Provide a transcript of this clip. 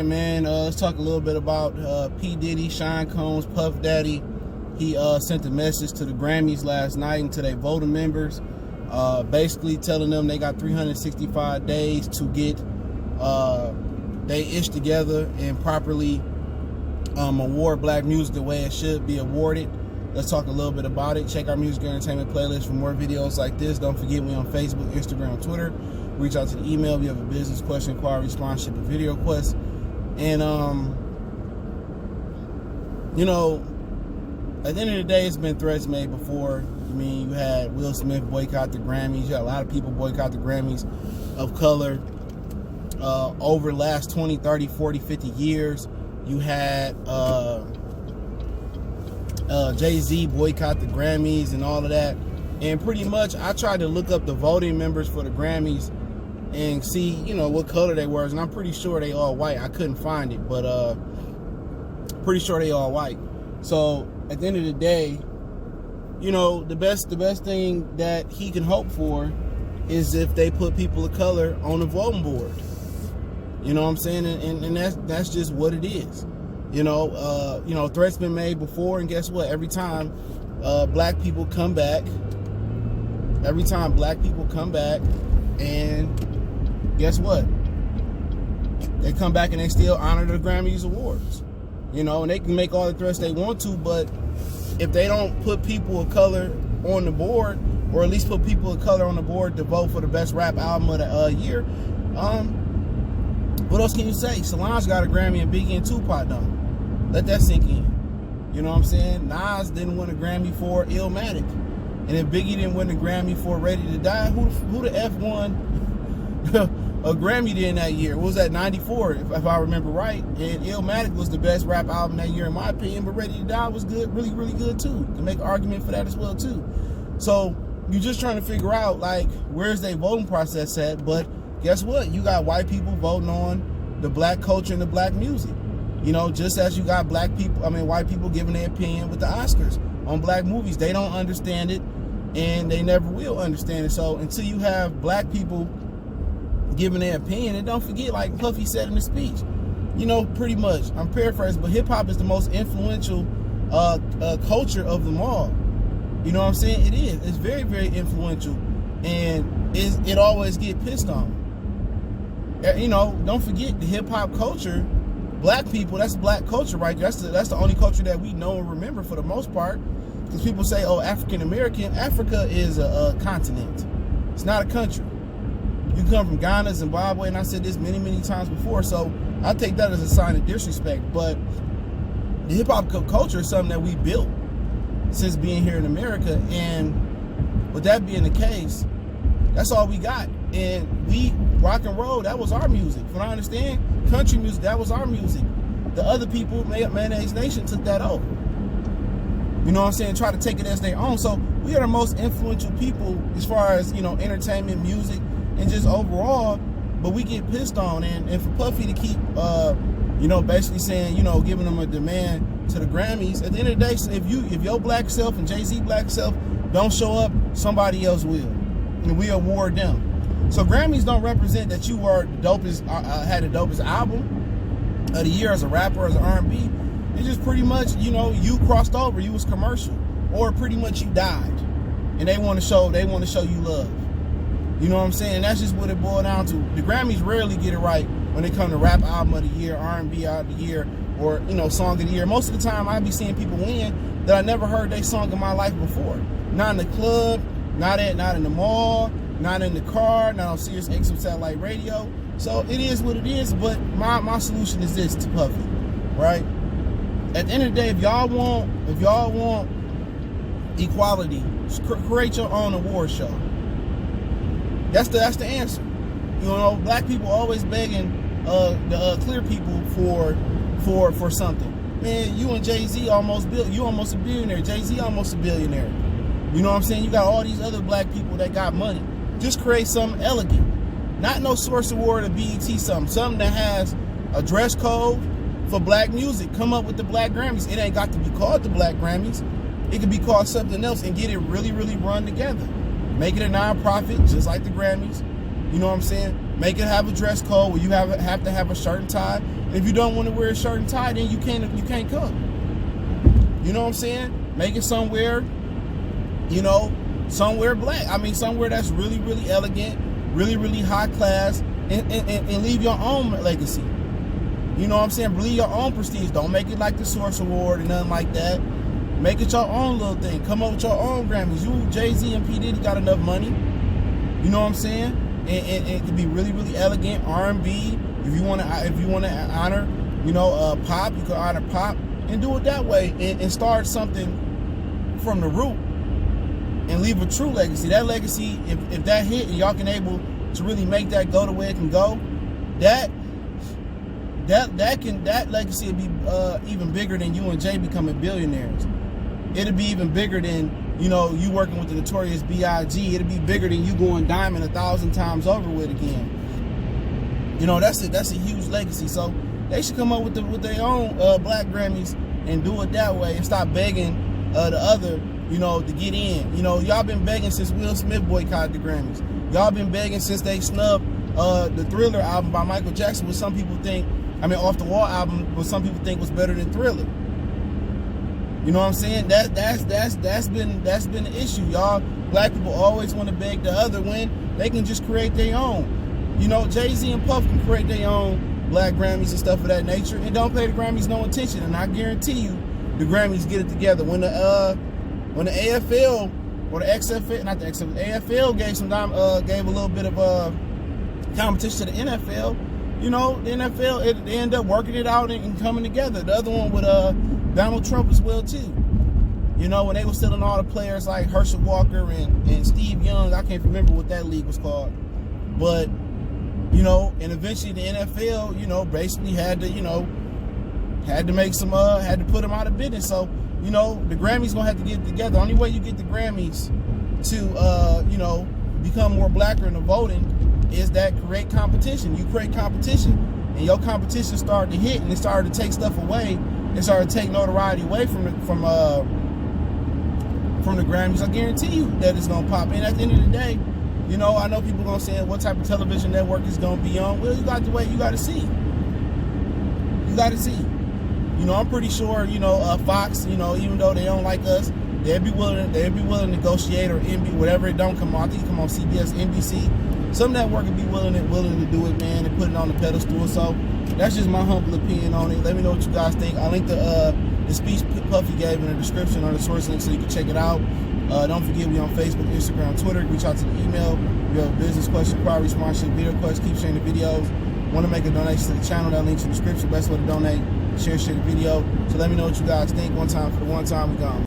man, let's talk a little bit about P.Diddy, Sean Combs, Puff Daddy. He sent a message to the Grammys last night and to their voting members, basically telling them they got 365 days to get they ish together and properly award black music the way it should be awarded. Let's talk a little bit about it. Check our music and entertainment playlist for more videos like this. Don't forget we on Facebook, Instagram, Twitter. Reach out to the email if you have a business question, inquiry, sponsorship, or video request. And you know, at the end of the day, it's been threats made before. I mean, you had Will Smith boycott the Grammys. You had a lot of people boycott the Grammys of color over the last 20, 30, 40, 50 years. You had Jay-Z boycott the Grammys and all of that. And pretty much, I tried to look up the voting members for the Grammys and see, you know, what color they were. And I'm pretty sure they all white. I couldn't find it, but pretty sure they all white. So at the end of the day, you know, the best thing that he can hope for is if they put people of color on the voting board. You know what I'm saying? And that's just what it is. You know, threats been made before, and guess what? Every time black people come back, and guess what? They come back and they still honor the Grammys awards. You know, and they can make all the threats they want to, but if they don't put people of color on the board, or at least put people of color on the board to vote for the best rap album of the year, what else can you say? Solange got a Grammy and Biggie and Tupac don't. Let that sink in. You know what I'm saying? Nas didn't win a Grammy for Illmatic. And if Biggie didn't win a Grammy for Ready to Die, who the F won a Grammy then that year? What was that, 94, if I remember right? And Illmatic was the best rap album that year in my opinion, but Ready to Die was good, really, really good too. You can make an argument for that as well too. So you're just trying to figure out, like, where's their voting process at? But guess what? You got white people voting on the black culture and the black music. You know, just as you got white people giving their opinion with the Oscars on black movies. They don't understand it, and they never will understand it. So until you have black people giving their opinion, and don't forget, like Puffy said in the speech, you know, pretty much, I'm paraphrasing, but hip-hop is the most influential culture of them all. You know what I'm saying? It is. It's very, very influential, and it always get pissed on. You know, don't forget the hip-hop culture. Black people, that's black culture right there. That's the only culture that we know and remember for the most part. Because people say, oh, African American. Africa is a continent. It's not a country. You come from Ghana, Zimbabwe, and I said this many, many times before. So I take that as a sign of disrespect. But the hip hop culture is something that we built since being here in America. And with that being the case, that's all we got. And we rock and roll, that was our music. From what I understand, country music, that was our music. The other people, Mayonnaise Nation, took that over. You know what I'm saying? Try to take it as their own. So we are the most influential people as far as, you know, entertainment, music, and just overall. But we get pissed on. And for Puffy to keep, you know, basically saying, you know, giving them a demand to the Grammys, at the end of the day, if your black self and Jay-Z black self don't show up, somebody else will. And we award them. So Grammys don't represent that you were the dopest, had the dopest album of the year as a rapper, as an R&B. It's just pretty much, you know, you crossed over, you was commercial, or pretty much you died, and they want to show you love. You know what I'm saying? And that's just what it boiled down to. The Grammys rarely get it right when it comes to rap album of the year, R&B of the year, or, you know, song of the year. Most of the time, I be seeing people win that I never heard they song in my life before. Not in the club, not in the mall, not in the car, not on Sirius XM satellite radio. So it is what it is, but my solution is this to Puffy, right? At the end of the day, if y'all want equality, create your own award show. That's the answer. You know, black people always begging the clear people for something. Man, you and Jay-Z you almost a billionaire. Jay-Z almost a billionaire. You know what I'm saying? You got all these other black people that got money. Just create something elegant. Not no Source Award or BET something that has a dress code for black music. Come up with the Black Grammys. It ain't got to be called the Black Grammys. It could be called something else and get it really, really run together. Make it a non-profit, just like the Grammys. You know what I'm saying? Make it have a dress code where you have to have a shirt and tie If you don't want to wear a shirt and tie, then you can't come. You know what I'm saying? Make it somewhere, you know, somewhere black. I mean, somewhere that's really, really elegant, really, really high class, and leave your own legacy. You know what I'm saying? Leave your own prestige. Don't make it like the Source Award and nothing like that. Make it your own little thing. Come up with your own Grammys. You, Jay-Z and P.Diddy got enough money. You know what I'm saying? And it could be really, really elegant. R&B. If you want to honor, you know, pop, you can honor pop and do it that way and start something from the root and leave a true legacy. That legacy, if that hit and y'all can able to really make that go the way it can go, that legacy would be even bigger than you and Jay becoming billionaires. It'll be even bigger than, you know, you working with the Notorious B.I.G. It'll be bigger than you going diamond 1,000 times over with again. You know, that's a huge legacy. So they should come up with their own black Grammys and do it that way and stop begging the other, you know, to get in. You know, y'all been begging since Will Smith boycotted the Grammys. Y'all been begging since they snubbed the Thriller album by Michael Jackson, which some people think, I mean, Off the Wall album, what some people think was better than Thriller. You know what I'm saying? That's been the issue, y'all. Black people always want to beg the other when they can just create their own. You know, Jay-Z and Puff can create their own black Grammys and stuff of that nature, and don't pay the Grammys no attention. And I guarantee you, the Grammys get it together. When the AFL or the XFL, not the XFL, AFL gave a little bit of competition to the NFL. You know, the NFL, they end up working it out and coming together. The other one with Donald Trump as well too. You know, when they were stealing all the players like Herschel Walker and Steve Young, I can't remember what that league was called. But, you know, and eventually the NFL, you know, basically had to make some, had to put them out of business. So, you know, the Grammys gonna have to get it together. The only way you get the Grammys to, you know, become more blacker in the voting is that create competition. You create competition, and your competition started to hit, and it started to take stuff away. It started to take notoriety away from the Grammys. I guarantee you that it's gonna pop. And at the end of the day, you know, I know people gonna say what type of television network is gonna be on. Well, you got to wait. You got to see. You got to see. You know, I'm pretty sure. You know, Fox. You know, even though they don't like us, they'd be willing to negotiate, or NBC, whatever it don't come on. I think it come on CBS, NBC. Some network would be willing to do it, man, and put it on the pedestal. So that's just my humble opinion on it. Let me know what you guys think. I'll link the speech Puffy gave in the description or the source link so you can check it out. Don't forget, we on Facebook, Instagram, Twitter. Reach out to the email. If you have a business question, inquiry, sponsorship, video question, keep sharing the videos. Want to make a donation to the channel, that link's in the description. Best way to donate, share the video. So let me know what you guys think. One time for the one time, we gone.